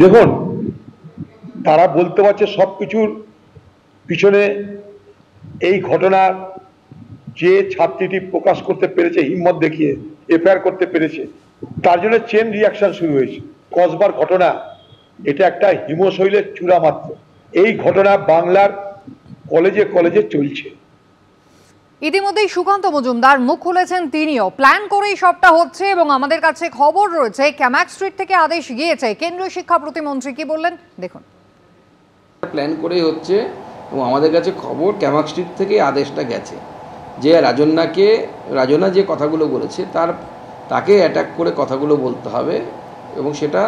দেখুন, তারা বলতে পারছে সবকিছুর পিছনে এই ঘটনার যে ছাত্রীটি প্রকাশ করতে পেরেছে, হিম্মত দেখিয়ে এফআইআর করতে পেরেছে, তার জন্য চেন রিয়াকশন শুরু হয়েছে। কসবার ঘটনা এটা একটা হিমশৈলের চূড়া মাত্র। এই ঘটনা বাংলার কলেজে কলেজে চলছে। ইতিমধ্যেই সুকান্ত মজুমদার মুখ খুলেছেন, তিনিও প্ল্যান করেই সবটা হচ্ছে এবং আমাদের কাছে খবর রয়েছে ক্যামাক স্ট্রিট থেকে আদেশ গিয়েছে। কেন্দ্রীয় শিক্ষা প্রতিমন্ত্রী কি বললেন দেখুন। প্ল্যান করেই হচ্ছে এবং আমাদের কাছে খবর ক্যামাক স্ট্রিট থেকে আদেশটা গেছে যে রাজনা যে কথাগুলো বলেছে তাকে অ্যাটাক করে কথাগুলো বলতে হবে এবং সেটা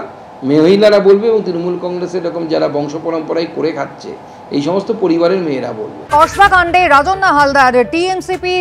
মহিলারা বলবে এবং তৃণমূল কংগ্রেসের এরকম যারা বংশ পরম্পরায় করে খাচ্ছে এই সমস্ত পরিবারের মেয়েরা বলবে। কসবা কাণ্ডে রাজন্না হালদার টিএমসিপি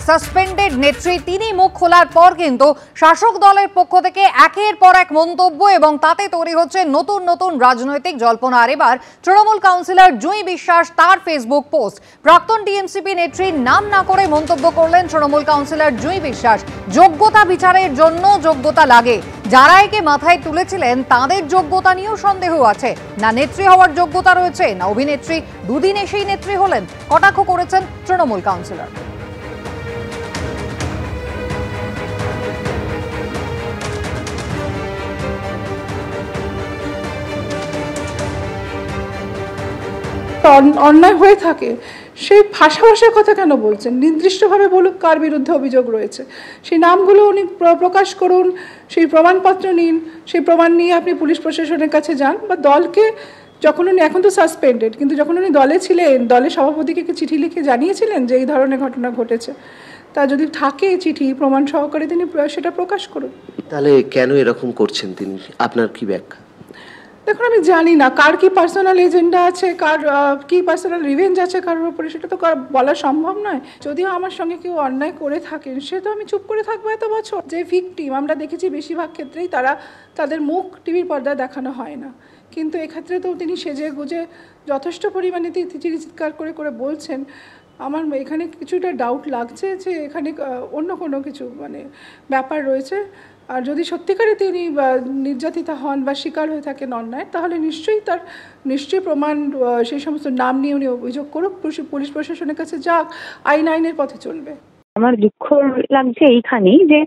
সাসপেন্ডেড নেত্রী, তিনি মুখ খোলার পর কিন্তু শাসক দলের পক্ষ থেকে একের পর এক মন্তব্য এবং তাতে তৈরি হচ্ছে নতুন নতুন রাজনৈতিক জল্পনা। আর এবার তৃণমূল কাউন্সিলর জুঁই বিশ্বাস তার ফেসবুক পোস্ট, প্রাক্তন টিএমসিপি নেত্রীর নাম না করে মন্তব্য করলেন তৃণমূল কাউন্সিলর জুঁই বিশ্বাস। যোগ্যতা বিচারের জন্য যোগ্যতা লাগে, যারা একে মাথায় তুলেছিলেন তাদের যোগ্যতা নিয়েও সন্দেহ আছে। না নেত্রী হওয়ার যোগ্যতা রয়েছে, না অভিনেত্রী, দুদিন এসেই নেত্রী হলেন, কটাক্ষ করেছেন তৃণমূল কাউন্সিলর। অন্যায় হয়ে থাকে সেই ভাষাভাষার কথা কেন বলছেন? নির্দিষ্টভাবে বলুক কার বিরুদ্ধে অভিযোগ রয়েছে, সেই নামগুলো উনি প্রকাশ করুন, সেই প্রমাণপত্র নিন, সেই প্রমাণ নিয়ে আপনি পুলিশ প্রশাসনের কাছে যান বা দলকে। যখন উনি এখন তো সাসপেন্ডেড, কিন্তু যখন উনি দলে ছিলেন দলের সভাপতিকে চিঠি লিখে জানিয়েছিলেন যে এই ধরনের ঘটনা ঘটেছে, তা যদি থাকে চিঠি প্রমাণ সহকারে তিনি সেটা প্রকাশ করুন। তাহলে কেন এরকম করছেন তিনি, আপনার কি ব্যাখ্যা? দেখুন, আমি জানি না কার কি পার্সোনাল এজেন্ডা আছে, কার কি পার্সোনাল রিভেঞ্জ আছে কারোর উপরে, সেটা তো বলা সম্ভব নয়। যদিও আমার সঙ্গে কেউ অন্যায় করে থাকেন সে তো আমি চুপ করে থাকবো এত বছর। যে ভিকটিম আমরা দেখেছি বেশিরভাগ ক্ষেত্রেই তাদের মুখ টিভির পর্দায় দেখানো হয় না, কিন্তু এক্ষেত্রে তো তিনি সেজে গুজে যথেষ্ট পরিমাণে চিৎকার করে করে বলছেন। আমার এখানে কিছুটা ডাউট লাগছে যে এখানে অন্য কোনো কিছু ব্যাপার রয়েছে। আর যদি সত্যিকারে তিনি নির্যাতিতা হন বা শিকার হয়ে থাকেন অন্যায়, তাহলে নিশ্চয়ই প্রমাণ, সেই সমস্ত নাম নিয়ে উনি অভিযোগ করুক, পুলিশ প্রশাসনের কাছে যাক, আইনের পথে চলবে। আমার দুঃখ লাগছে এইখানেই যে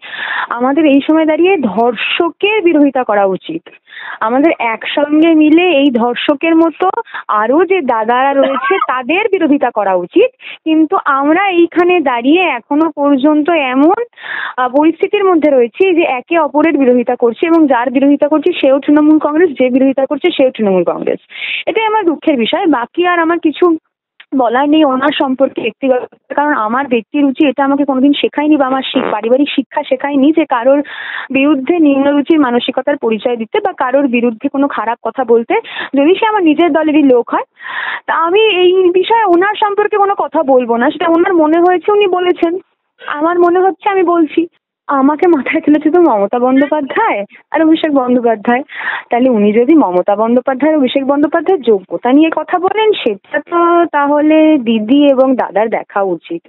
আমাদের এই সময় দাঁড়িয়ে ধর্ষকের বিরোধিতা করা উচিত। আমাদের একসঙ্গে মিলে এই ধর্ষকের মতো আরো যে দাদারা রয়েছে তাদের বিরোধিতা করা উচিত, কিন্তু আমরা এইখানে দাঁড়িয়ে এখনো পর্যন্ত এমন পরিস্থিতির মধ্যে রয়েছি যে একে অপরের বিরোধিতা করছি এবং যার বিরোধিতা করছি সেও তৃণমূল কংগ্রেস, যে বিরোধিতা করছে সেও তৃণমূল কংগ্রেস। এটাই আমার দুঃখের বিষয়। বাকি আর আমার কিছু বলার নেই ওনার সম্পর্কে ব্যক্তিগত, কারণ আমার ব্যক্তি রুচি এটা আমাকে কোনোদিন শেখায়নি বা আমার পারিবারিক শিক্ষা শেখায়নি যে কারোর বিরুদ্ধে নিম্নরুচির মানসিকতার পরিচয় দিতে বা কারোর বিরুদ্ধে কোনো খারাপ কথা বলতে, যদি সে আমার নিজের দলেরই লোক হয়। তা আমি এই বিষয়ে ওনার সম্পর্কে কোনো কথা বলবো না, সেটা ওনার মনে হয়েছে উনি বলেছেন, আমার মনে হচ্ছে আমি বলছি। আমাকে মাথায় তুলেছে তো মমতা বন্দ্যোপাধ্যায় আর অভিষেক বন্দ্যোপাধ্যায়, তাহলে উনি যদি মমতা বন্দ্যোপাধ্যায় অভিষেক বন্দ্যোপাধ্যায়ের যোগ্যতা নিয়ে কথা বলেন সেটা তো তাহলে দিদি এবং দাদার দেখা উচিত।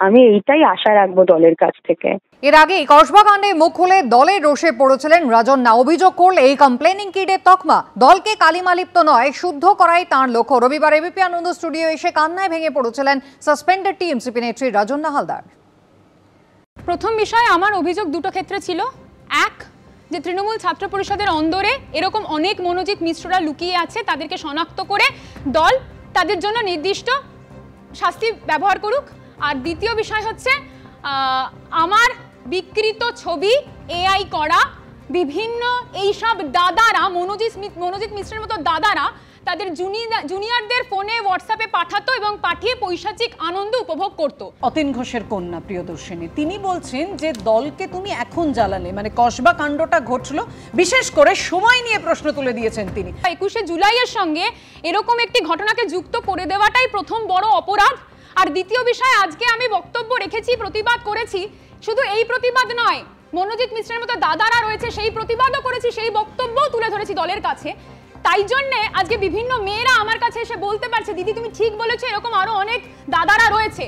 আমি এইটাই আশা রাখবো দলের কাছ থেকে। এর আগে কসবা কাণ্ডে মুখ খুলে দলের রোষে পড়েছিলেন রাজন্না। অভিযোগ করলে এই কমপ্লেনিং কিডের তকমা দলকে কালিমালিপ্ত নয়, শুদ্ধ করাই তাঁর লক্ষ্য। রবিবার এবিপি আনন্দ স্টুডিও এসে কান্নায় ভেঙে পড়েছিলেন সাসপেন্ডেড টিএমসিপি নেত্রী রাজন্না হালদার। প্রথম বিষয়, আমার অভিযোগ দুটো ক্ষেত্রে ছিল। এক, যে তৃণমূল ছাত্র পরিষদের অন্দরে এরকম অনেক মনোজিৎ মিশ্ররা লুকিয়ে আছে, তাদেরকে শনাক্ত করে দল তাদের জন্য নির্দিষ্ট শাস্তি ব্যবহার করুক। আর দ্বিতীয় বিষয় হচ্ছে আমার বিকৃত ছবি এআই করা বিভিন্ন এইসব দাদারা, মনোজিৎ মিশ্রের মতো দাদারা তাদের জুনিয়রদের ফোনে হোয়াটসঅ্যাপে পাঠাতো এবং পাঠিয়ে পৈশাচিক আনন্দ উপভোগ করত। অতীন ঘোষের কন্যা প্রিয়দর্শিনী তিনি বলছেন যে দলকে তুমি এখন জ্বালালে, মানে কসবা কাণ্ডটা ঘটলো বিশেষ করে সময় নিয়ে প্রশ্ন তুলে দিয়েছেন তিনি। 21শে জুলাইয়ের সঙ্গে এরকম একটি ঘটনাকে যুক্ত করে দেওয়াটাই প্রথম বড় অপরাধ। আর দ্বিতীয় বিষয়, আজকে আমি বক্তব্য রেখেছি, প্রতিবাদ করেছি, শুধু এই প্রতিবাদ নয়, মনোজিৎ মিশ্রের মতো দাদারা রয়েছে সেই প্রতিবাদও করেছি, সেই বক্তব্যও তুলে ধরেছি দলের কাছে। তাই জন্যে আজকে বিভিন্ন মেয়েরা আমার কাছে এসে বলতে পারছে দিদি তুমি ঠিক বলেছো, এরকম আরো অনেক দাদারা রয়েছে।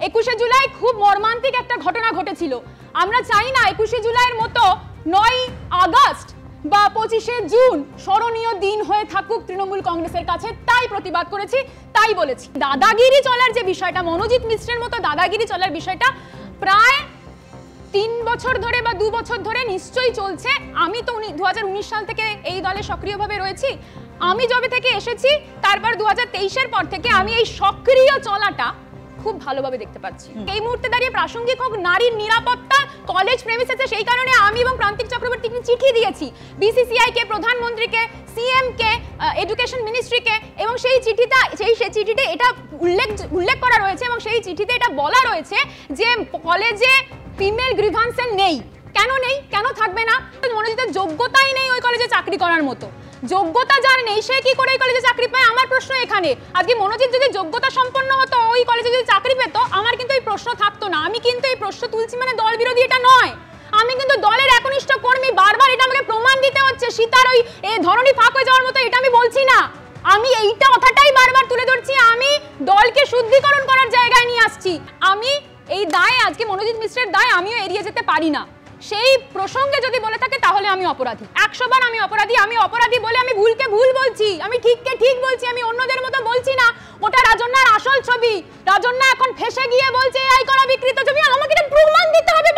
21শে জুলাই খুব মর্মান্তিক একটা ঘটনা ঘটেছিল। আমরা চাই না 21শে জুলাইয়ের মতো 9 আগস্ট বা 25শে জুন স্মরণীয় দিন হয়ে থাকুক তৃণমূল কংগ্রেসের কাছে, তাই প্রতিবাদ করেছি, তাই বলেছি। দাদাগিরি চলার যে বিষয়টা, মনোজিৎ মিশ্রের মতো দাদাগিরি চলার বিষয়টা প্রায় 3 বছর ধরে বা 2 বছর ধরে নিশ্চয়ই চলছে। আমি তো 2019 সাল থেকে এই দলে সক্রিয়ভাবে রয়েছি। আমি যবে থেকে এসেছি তারপর 2023-এর পর থেকে আমি এই সক্রিয় চলাটা খুব ভালোভাবে দেখতে পাচ্ছি। এই মুহূর্তে দাঁড়িয়ে প্রাসঙ্গিক হোক নারীর নিরাপত্তা কলেজ প্রেমিসেসে, সেই কারণে আমি এবং প্রান্তিক চক্রবর্তী চিঠি দিয়েছি বিসিসিআই কে, প্রধানমন্ত্রীকে, সিএম কে, এডুকেশন মিনিস্ট্রিকে, এবং সেই চিঠিতে এটা উল্লেখ করা রয়েছে এবং সেই চিঠিতে এটা বলা রয়েছে যে কলেজে ফিমেল গ্রিভান্সের নেই। কেন নেই, কেন থাকবে না? মনোজিতের যোগ্যতাই নেই ওই কলেজে চাকরি করার মতো। যোগ্যতা যার নেই সে কি করে ওই কলেজে চাকরি পায়? আমার প্রশ্ন এখানে। আজকে মনোজিৎ যদি যোগ্যতা সম্পন্ন হতো, ওই কলেজে যদি চাকরি পেত, আমার কিন্তু এই প্রশ্ন থাকতো না। আমি কিন্তু এই প্রশ্ন তুলছি মানে দল বিরোধী এটা নয়, আমি কিন্তু দলের একনিষ্ঠ কর্মী। বারবার এটা আমাকে প্রমাণ দিতে হচ্ছে, সীতার ওই ধরনী ফাঁক হয়ে যাওয়ার মতো এটা আমি বলছি না। আমি এইটা কথাটাই বারবার তুলে ধরছি, আমি দলকে শুদ্ধিকরণ করার জায়গায় নিয়ে আসছি। আমি এই দায়, আজকে মনোজিৎ মিশ্রের দায় আমিও এড়িয়ে যেতে পারি না। সেই প্রসঙ্গে যদি বলে থাকে তাহলে আমি অপরাধী, 100 বার আমি অপরাধী। আমি অপরাধী বলে আমি ভুলকে ভুল বলছি, আমি ঠিককে ঠিক বলছি, আমি অন্যদের মতো বলছি না। ওটা রাজন্যার আসল ছবি। রাজন্যা এখন ফেসে গিয়ে বলছে এই করা বিকৃত ছবি, আমাকে এটা প্রমাণ দিতে হবে।